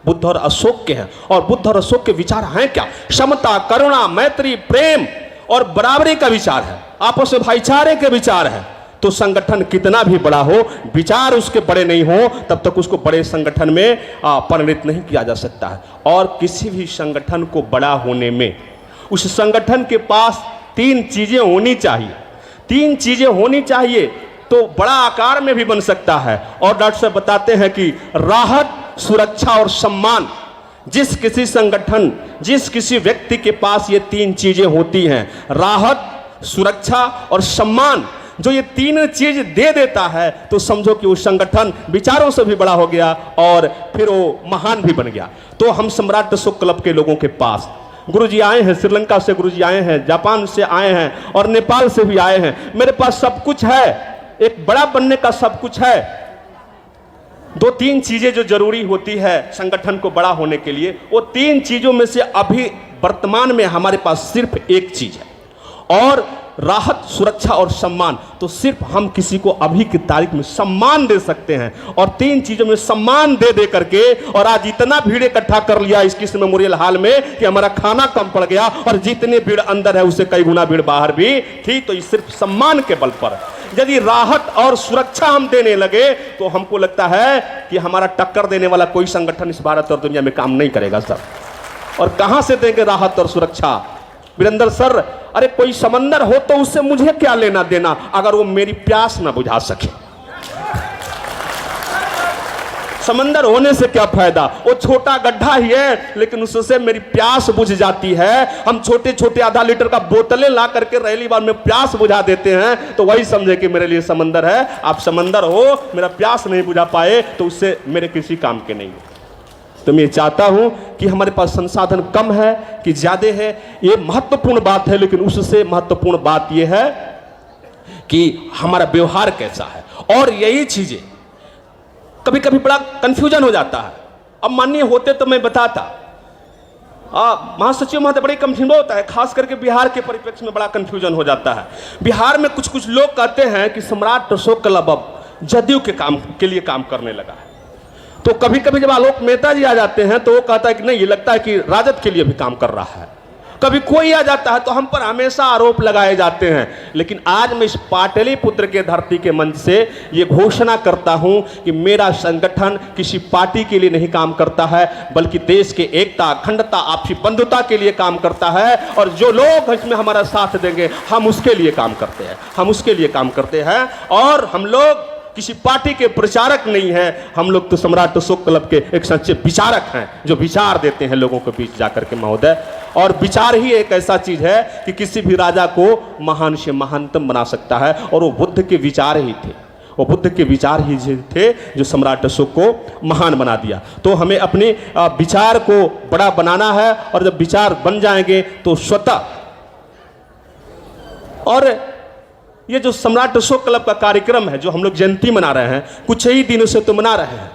बुद्ध और अशोक के हैं। और बुद्ध और अशोक के विचार हैं क्या? समता, करुणा, मैत्री, प्रेम और बराबरी का विचार है, आपस में भाईचारे के विचार है। तो संगठन कितना भी बड़ा हो, विचार उसके बड़े नहीं हो तब तक उसको बड़े संगठन में परिणित नहीं किया जा सकता है। और किसी भी संगठन को बड़ा होने में उस संगठन के पास 3 चीजें होनी चाहिए। 3 चीजें होनी चाहिए तो बड़ा आकार में भी बन सकता है। और डॉक्टर साहब बताते हैं कि राहत, सुरक्षा और सम्मान। जिस किसी संगठन, जिस किसी व्यक्ति के पास ये 3 चीजें होती हैं, राहत, सुरक्षा और सम्मान, जो ये 3 चीज दे देता है तो समझो कि वो संगठन विचारों से भी बड़ा हो गया और फिर वो महान भी बन गया। तो हम सम्राट अशोक क्लब के लोगों के पास गुरुजी आए हैं, श्रीलंका से गुरुजी आए हैं, जापान से आए हैं और नेपाल से भी आए हैं। मेरे पास सब कुछ है, एक बड़ा बनने का सब कुछ है। 2-3 चीजें जो जरूरी होती है संगठन को बड़ा होने के लिए, वो 3 चीजों में से अभी वर्तमान में हमारे पास सिर्फ एक चीज है, और राहत, सुरक्षा और सम्मान। तो सिर्फ हम किसी को अभी की तारीख में सम्मान दे सकते हैं, और 3 चीजों में सम्मान दे दे करके, और आज इतना भीड़ इकट्ठा कर लिया इस कृष्ण मेमोरियल हॉल में कि हमारा खाना कम पड़ गया, और जितनी भीड़ अंदर है उससे कई गुना भीड़ बाहर भी थी। तो ये सिर्फ सम्मान के बल पर। यदि राहत और सुरक्षा हम देने लगे तो हमको लगता है कि हमारा टक्कर देने वाला कोई संगठन इस भारत और दुनिया में काम नहीं करेगा सर। और कहां से देंगे राहत और सुरक्षा? वीरेंद्र सर, अरे कोई समंदर हो तो उससे मुझे क्या लेना देना अगर वो मेरी प्यास ना बुझा सके। समंदर होने से क्या फायदा, वो छोटा गड्ढा ही है लेकिन उससे मेरी प्यास बुझ जाती है। हम छोटे छोटे आधा लीटर का बोतलें ला करके रैली बार में प्यास बुझा देते हैं, तो वही समझे कि मेरे लिए समंदर है। आप समंदर हो, मेरा प्यास नहीं बुझा पाए तो उससे मेरे किसी काम के नहीं हो। तो मैं चाहता हूं कि हमारे पास संसाधन कम है कि ज्यादा है, ये महत्वपूर्ण बात है, लेकिन उससे महत्वपूर्ण बात यह है कि हमारा व्यवहार कैसा है। और यही चीजें कभी कभी बड़ा कंफ्यूजन हो जाता है। अब माननीय होते तो मैं बताता, महासचिव महोदय, बड़ी कंफ्यूजन होता है, खास करके बिहार के परिप्रेक्ष्य में बड़ा कंफ्यूजन हो जाता है। बिहार में कुछ कुछ लोग कहते हैं कि सम्राट अशोक क्लब अब जदयू के लिए काम करने लगा है। तो कभी कभी जब आलोक मेहता जी आ जाते हैं तो वो कहता है कि नहीं, ये लगता है कि राजद के लिए भी काम कर रहा है। कभी कोई आ जाता है तो हम पर हमेशा आरोप लगाए जाते हैं। लेकिन आज मैं इस पाटलिपुत्र के धरती के मंच से ये घोषणा करता हूं कि मेरा संगठन किसी पार्टी के लिए नहीं काम करता है, बल्कि देश के एकता, अखंडता, आपसी बंधुता के लिए काम करता है। और जो लोग इसमें हमारा साथ देंगे, हम उसके लिए काम करते हैं, हम उसके लिए काम करते हैं। और हम लोग किसी पार्टी के प्रचारक नहीं है, हम लोग तो सम्राट अशोक क्लब के एक सच्चे विचारक हैं, जो विचार देते हैं लोगों के बीच जाकर के महोदय। और विचार ही एक ऐसा चीज है कि किसी भी राजा को महान से महानतम बना सकता है, और वो बुद्ध के विचार ही थे, वो बुद्ध के विचार ही थे जो सम्राट अशोक को महान बना दिया। तो हमें अपने विचार को बड़ा बनाना है, और जब विचार बन जाएंगे तो स्वतः। और ये जो सम्राट अशोक क्लब का कार्यक्रम है, जो हम लोग जयंती मना रहे हैं, कुछ ही दिनों से तो मना रहे हैं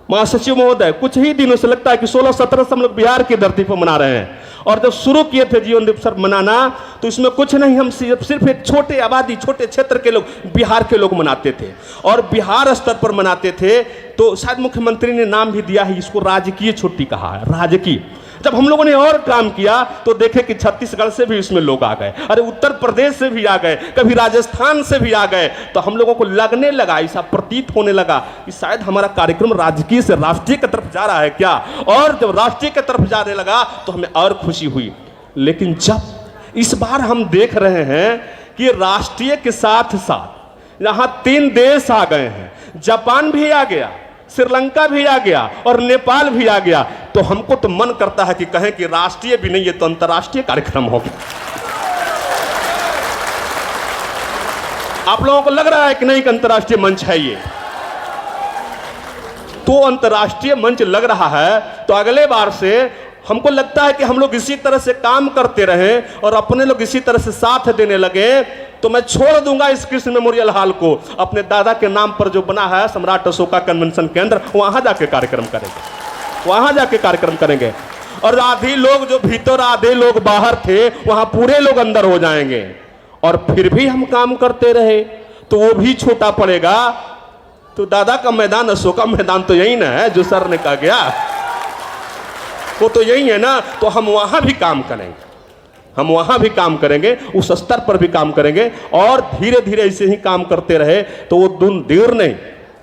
महासचिव महोदय, कुछ ही दिनों से, लगता है कि 16-17 से हम लोग बिहार की धरती पर मना रहे हैं। और जब शुरू किए थे जीवन दिवस मनाना, तो इसमें कुछ नहीं, हम सिर्फ एक छोटे आबादी, छोटे क्षेत्र के लोग, बिहार के लोग मनाते थे। और बिहार स्तर पर मनाते थे तो शायद मुख्यमंत्री ने नाम भी दिया है, इसको राजकीय छुट्टी कहा है, राजकीय। जब हम लोगों ने और काम किया तो देखे कि छत्तीसगढ़ से भी इसमें लोग आ गए, अरे उत्तर प्रदेश से भी आ गए, कभी राजस्थान से भी आ गए। तो हम लोगों को लगने लगा, ऐसा प्रतीत होने लगा कि शायद हमारा कार्यक्रम राजकीय से राष्ट्रीय की तरफ जा रहा है क्या। और जब राष्ट्रीय की तरफ जाने लगा तो हमें और खुशी हुई। लेकिन जब इस बार हम देख रहे हैं कि राष्ट्रीय के साथ साथ यहां 3 देश आ गए हैं, जापान भी आ गया, श्रीलंका भी आ गया और नेपाल भी आ गया, तो हमको तो मन करता है कि कहें कि राष्ट्रीय भी नहीं, ये तो अंतर्राष्ट्रीय कार्यक्रम हो गया। आप लोगों को लग रहा है कि नहीं कि अंतर्राष्ट्रीय मंच है ये? तो अंतर्राष्ट्रीय मंच लग रहा है तो अगले बार से हमको लगता है कि हम लोग इसी तरह से काम करते रहें और अपने लोग इसी तरह से साथ देने लगे, तो मैं छोड़ दूंगा इस कृष्ण मेमोरियल हॉल को, अपने दादा के नाम पर जो बना है सम्राट अशोका कन्वेंशन केंद्र, वहां जाके कार्यक्रम करेंगे, वहां जाके कार्यक्रम करेंगे। और आधे लोग जो भीतर, आधे लोग बाहर थे, वहां पूरे लोग अंदर हो जाएंगे। और फिर भी हम काम करते रहे तो वो भी छोटा पड़ेगा। तो दादा का मैदान, अशोका मैदान तो यही ना है जो सर ने कहा गया, वो तो यही है ना। तो हम वहां भी काम करेंगे, हम वहां भी काम करेंगे, उस स्तर पर भी काम करेंगे। और धीरे धीरे ऐसे ही काम करते रहे तो वो दिन देर नहीं।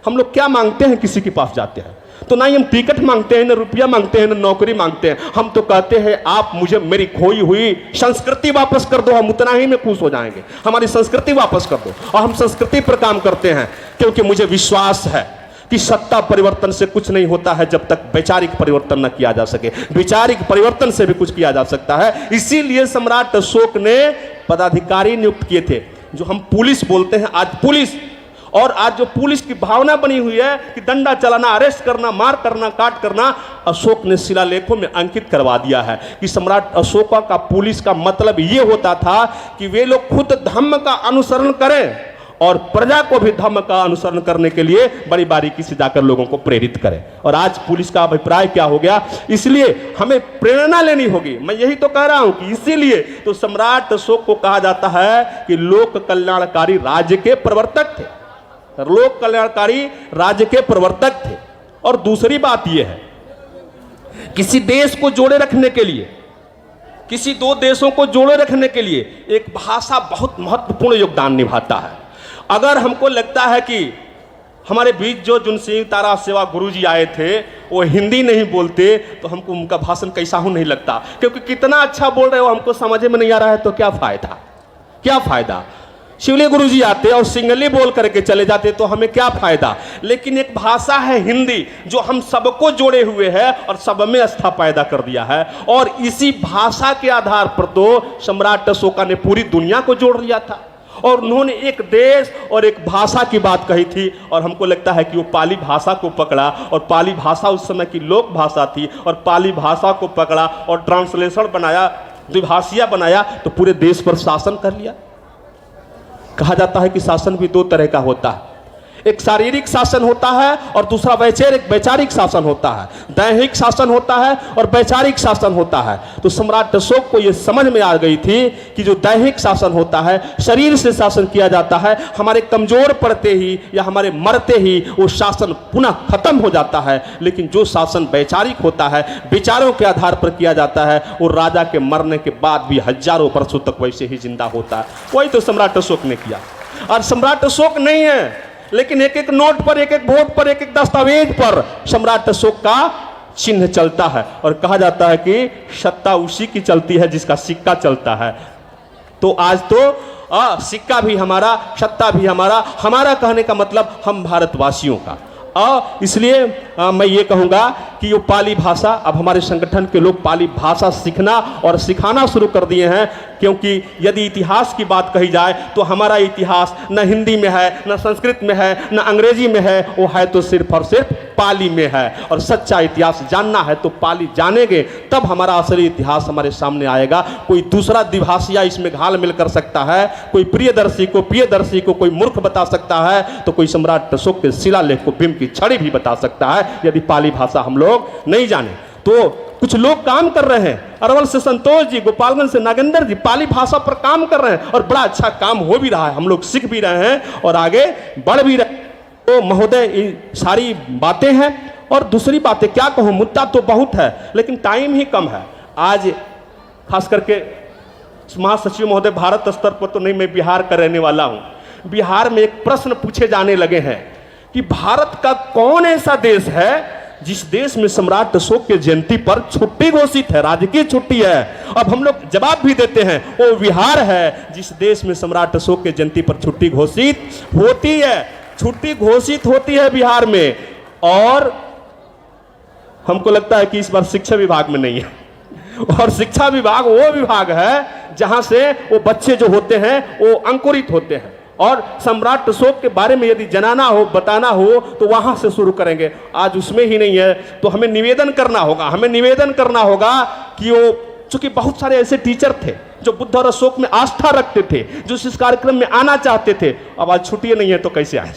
हम लोग क्या मांगते हैं, किसी के पास जाते हैं तो ना ही हम टिकट मांगते हैं, ना रुपया मांगते हैं, ना नौकरी मांगते हैं। हम तो कहते हैं आप मुझे मेरी खोई हुई संस्कृति वापस कर दो, हम उतना ही में खुश हो जाएंगे। हमारी संस्कृति वापस कर दो। और हम संस्कृति पर काम करते हैं क्योंकि मुझे विश्वास है कि सत्ता परिवर्तन से कुछ नहीं होता है जब तक वैचारिक परिवर्तन न किया जा सके। वैचारिक परिवर्तन से भी कुछ किया जा सकता है। इसीलिए सम्राट अशोक ने पदाधिकारी नियुक्त किए थे, जो हम पुलिस बोलते हैं आज पुलिस। और आज जो पुलिस की भावना बनी हुई है कि डंडा चलाना, अरेस्ट करना, मार करना, काट करना, अशोक ने शिलालेखों में अंकित करवा दिया है कि सम्राट अशोका का पुलिस का मतलब ये होता था कि वे लोग खुद धम्म का अनुसरण करें और प्रजा को भी धम्म का अनुसरण करने के लिए बड़ी बारीकी से जाकर लोगों को प्रेरित करें। और आज पुलिस का अभिप्राय क्या हो गया, इसलिए हमें प्रेरणा लेनी होगी। मैं यही तो कह रहा हूं कि इसीलिए तो सम्राट अशोक को कहा जाता है कि लोक कल्याणकारी राज्य के प्रवर्तक थे, लोक कल्याणकारी राज्य के प्रवर्तक थे। और दूसरी बात यह है, किसी देश को जोड़े रखने के लिए, किसी 2 देशों को जोड़े रखने के लिए एक भाषा बहुत महत्वपूर्ण योगदान निभाता है। अगर हमको लगता है कि हमारे बीच जो जुनसिंह तारा सेवा गुरुजी आए थे वो हिंदी नहीं बोलते, तो हमको उनका भाषण कैसा हो नहीं लगता, क्योंकि कितना अच्छा बोल रहे हो हमको समझ में नहीं आ रहा है, तो क्या फायदा, क्या फायदा। शिवली गुरुजी आते और सिंगली बोल करके चले जाते तो हमें क्या फायदा। लेकिन एक भाषा है हिंदी जो हम सबको जोड़े हुए है और सब में आस्था पैदा कर दिया है, और इसी भाषा के आधार पर तो सम्राट अशोका ने पूरी दुनिया को जोड़ लिया था। और उन्होंने एक देश और एक भाषा की बात कही थी, और हमको लगता है कि वो पाली भाषा को पकड़ा, और पाली भाषा उस समय की लोक भाषा थी, और पाली भाषा को पकड़ा और ट्रांसलेशन बनाया, द्विभाषिया बनाया, तो पूरे देश पर शासन कर लिया। कहा जाता है कि शासन भी दो तरह का होता है, एक शारीरिक शासन होता है और दूसरा वैचारिक शासन होता है। दैहिक शासन होता है और वैचारिक शासन होता है। तो सम्राट अशोक को यह समझ में आ गई थी कि जो दैहिक शासन होता है, शरीर से शासन किया जाता है, हमारे कमजोर पड़ते ही या हमारे मरते ही वो शासन पुनः खत्म हो जाता है। लेकिन जो शासन वैचारिक होता है, विचारों के आधार पर किया जाता है, वो राजा के मरने के बाद भी हजारों वर्षों तक वैसे ही जिंदा होता है। वही तो सम्राट अशोक ने किया। और सम्राट अशोक नहीं है, लेकिन एक एक नोट पर, एक एक वोट पर, एक एक दस्तावेज पर सम्राट अशोक का चिन्ह चलता है। और कहा जाता है कि सत्ता उसी की चलती है जिसका सिक्का चलता है। तो आज तो सिक्का भी हमारा, सत्ता भी हमारा। हमारा कहने का मतलब हम भारतवासियों का। इसलिए मैं ये कहूँगा कि ये पाली भाषा, अब हमारे संगठन के लोग पाली भाषा सीखना और सिखाना शुरू कर दिए हैं, क्योंकि यदि इतिहास की बात कही जाए तो हमारा इतिहास न हिंदी में है, न संस्कृत में है, न अंग्रेजी में है, वो है तो सिर्फ और सिर्फ पाली में है। और सच्चा इतिहास जानना है तो पाली जानेंगे, तब हमारा असली इतिहास हमारे सामने आएगा। कोई दूसरा द्विभाषिया इसमें घाल मिल कर सकता है, कोई प्रियदर्शी को कोई मूर्ख बता सकता है, तो कोई सम्राट अशोक के शिलालेख को बिंब की छड़ी भी बता सकता है, यदि पाली भाषा हम लोग नहीं जाने। तो कुछ लोग काम कर रहे हैं, अरवल से संतोष जी, गोपालगंज से नागेंद्र जी पाली भाषा पर काम कर रहे हैं, और बड़ा अच्छा काम हो भी रहा है। हम लोग सीख भी रहे हैं और आगे बढ़ भी रहे हैं। तो महोदय, ये सारी बातें हैं। और दूसरी बातें क्या कहूँ, मुद्दा तो बहुत है लेकिन टाइम ही कम है। आज खास करके महासचिव महोदय, भारत स्तर पर तो नहीं, मैं बिहार का रहने वाला हूँ। बिहार में एक प्रश्न पूछे जाने लगे हैं कि भारत का कौन ऐसा देश है जिस देश में सम्राट अशोक के जयंती पर छुट्टी घोषित है, राजकीय छुट्टी है। अब हम लोग जवाब भी देते हैं, वो बिहार है जिस देश में सम्राट अशोक के जयंती पर छुट्टी घोषित होती है। छुट्टी घोषित होती है बिहार में। और हमको लगता है कि इस बार शिक्षा विभाग में नहीं है। और शिक्षा विभाग वो विभाग है जहां से वो बच्चे जो होते हैं वो अंकुरित होते हैं। और सम्राट अशोक के बारे में यदि जनाना हो, बताना हो, तो वहां से शुरू करेंगे। आज उसमें ही नहीं है, तो हमें निवेदन करना होगा कि वो, चूंकि बहुत सारे ऐसे टीचर थे जो बुद्ध और अशोक में आस्था रखते थे, जो इस कार्यक्रम में आना चाहते थे। अब आज छुट्टी नहीं है तो कैसे आए?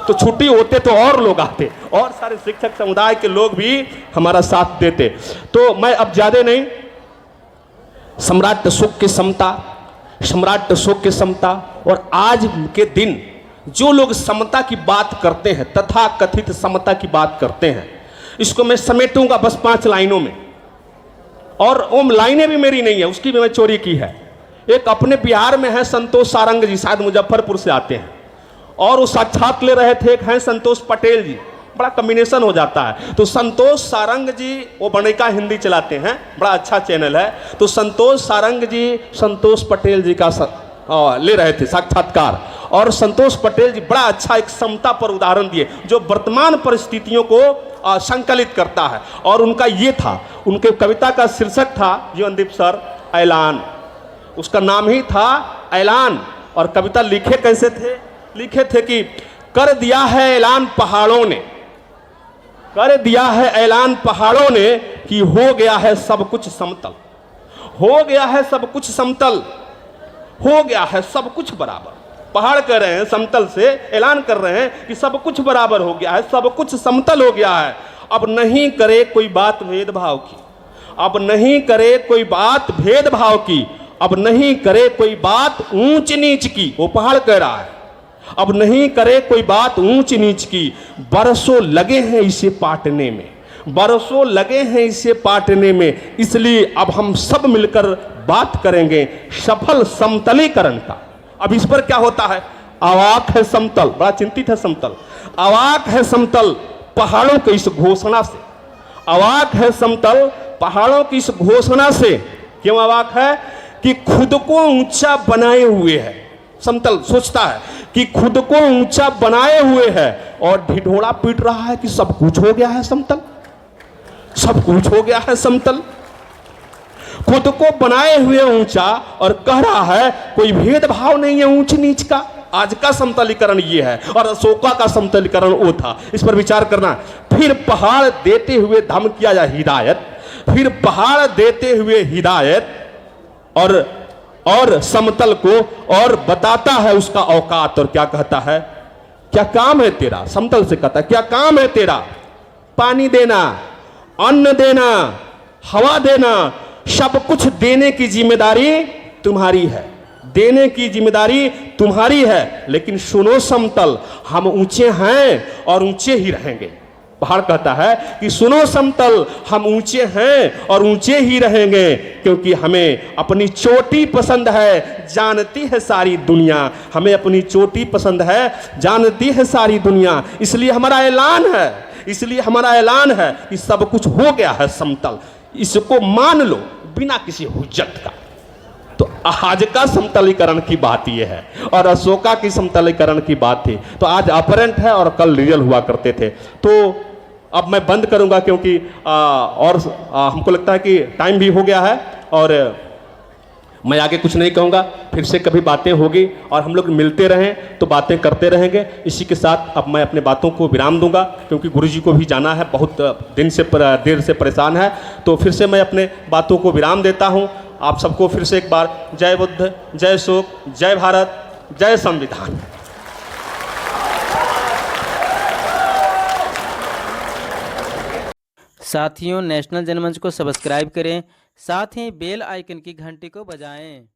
तो छुट्टी होते तो और लोग आते, और सारे शिक्षक समुदाय के लोग भी हमारा साथ देते। तो मैं अब ज्यादा नहीं, सम्राट अशोक की समता और आज के दिन जो लोग समता की बात करते हैं, तथा कथित समता की बात करते हैं, इसको मैं समेटूंगा बस 5 लाइनों में। और वो लाइनें भी मेरी नहीं है, उसकी भी मैं चोरी की है। एक अपने बिहार में है संतोष सारंग जी, शायद मुजफ्फरपुर से आते हैं, और वो साक्षात ले रहे थे। एक हैं संतोष पटेल जी, बड़ा कॉम्बिनेशन हो जाता है। तो संतोष सारंग जी वो बनेका हिंदी चलाते हैं, बड़ा अच्छा चैनल है। तो संतोष सारंग जी संतोष पटेल जी का ले रहे थे साक्षात्कार, और संतोष पटेल जी बड़ा अच्छा एक समता पर उदाहरण दिए जो वर्तमान परिस्थितियों को संकलित करता है। और उनका ये था, उनके कविता का शीर्षक था, जीवनदीप सर, ऐलान। उसका नाम ही था ऐलान। और कविता लिखे कैसे थे? लिखे थे कि कर दिया है ऐलान पहाड़ों ने, कर दिया है ऐलान पहाड़ों ने कि हो गया है सब कुछ समतल, हो गया है सब कुछ समतल, हो गया है सब कुछ बराबर। पहाड़ कह रहे हैं, समतल से ऐलान कर रहे हैं कि सब कुछ बराबर हो गया है, सब कुछ समतल हो गया है। अब नहीं करे कोई बात भेदभाव की, अब नहीं करे कोई बात भेदभाव की, अब नहीं करे कोई बात ऊंच नीच की। वो पहाड़ कह रहा है, अब नहीं करे कोई बात ऊंच नीच की। बरसों लगे हैं इसे पाटने में, बरसों लगे हैं इसे पाटने में, इसलिए अब हम सब मिलकर बात करेंगे सफल समतलीकरण का। अब इस पर क्या होता है? अवाक है समतल, बड़ा चिंतित है समतल, अवाक है समतल पहाड़ों की इस घोषणा से, अवाक है समतल पहाड़ों की इस घोषणा से। क्यों अवाक है? कि खुद को ऊंचा बनाए हुए है समतल सोचता है कि खुद को ऊंचा बनाए हुए है और ढिढोरा पीट रहा है कि सब कुछ हो गया है समतल, सब कुछ हो गया है समतल। खुद को बनाए हुए ऊंचा और कह रहा है कोई भेदभाव नहीं है ऊंच नीच का। आज का समतलीकरण ये है और अशोका का समतलीकरण वो था। इस पर विचार करना। फिर पहाड़ देते हुए धमकिया या हिदायत, फिर पहाड़ देते हुए हिदायत और समतल को और बताता है उसका औकात। और क्या कहता है, क्या काम है तेरा? समतल से कहता है क्या काम है तेरा? पानी देना, अन्न देना, हवा देना, सब कुछ देने की जिम्मेदारी तुम्हारी है, देने की जिम्मेदारी तुम्हारी है। लेकिन सुनो समतल, हम ऊंचे हैं और ऊंचे ही रहेंगे। पहाड़ कहता है कि सुनो समतल, हम ऊंचे हैं और ऊंचे ही रहेंगे, क्योंकि हमें अपनी चोटी पसंद है, जानती है सारी दुनिया। हमें अपनी चोटी पसंद है, जानती है सारी दुनिया। इसलिए हमारा ऐलान है, इसलिए हमारा ऐलान है कि सब कुछ हो गया है समतल। इसको मान लो बिना किसी हुज्जत का। तो आज का समतलीकरण की बात यह है और अशोका की समतलीकरण की बात थी। तो आज अपरेंट है और कल रियल हुआ करते थे। तो अब मैं बंद करूंगा क्योंकि हमको लगता है कि टाइम भी हो गया है और मैं आगे कुछ नहीं कहूँगा। फिर से कभी बातें होगी और हम लोग मिलते रहें तो बातें करते रहेंगे। इसी के साथ अब मैं अपने बातों को विराम दूंगा क्योंकि गुरुजी को भी जाना है, बहुत देर से परेशान है। तो फिर से मैं अपने बातों को विराम देता हूँ। आप सबको फिर से एक बार जय बुद्ध, जय अशोक, जय भारत, जय संविधान। साथियों, नेशनल जनमंच को सब्सक्राइब करें, साथ ही बेल आइकन की घंटी को बजाएं।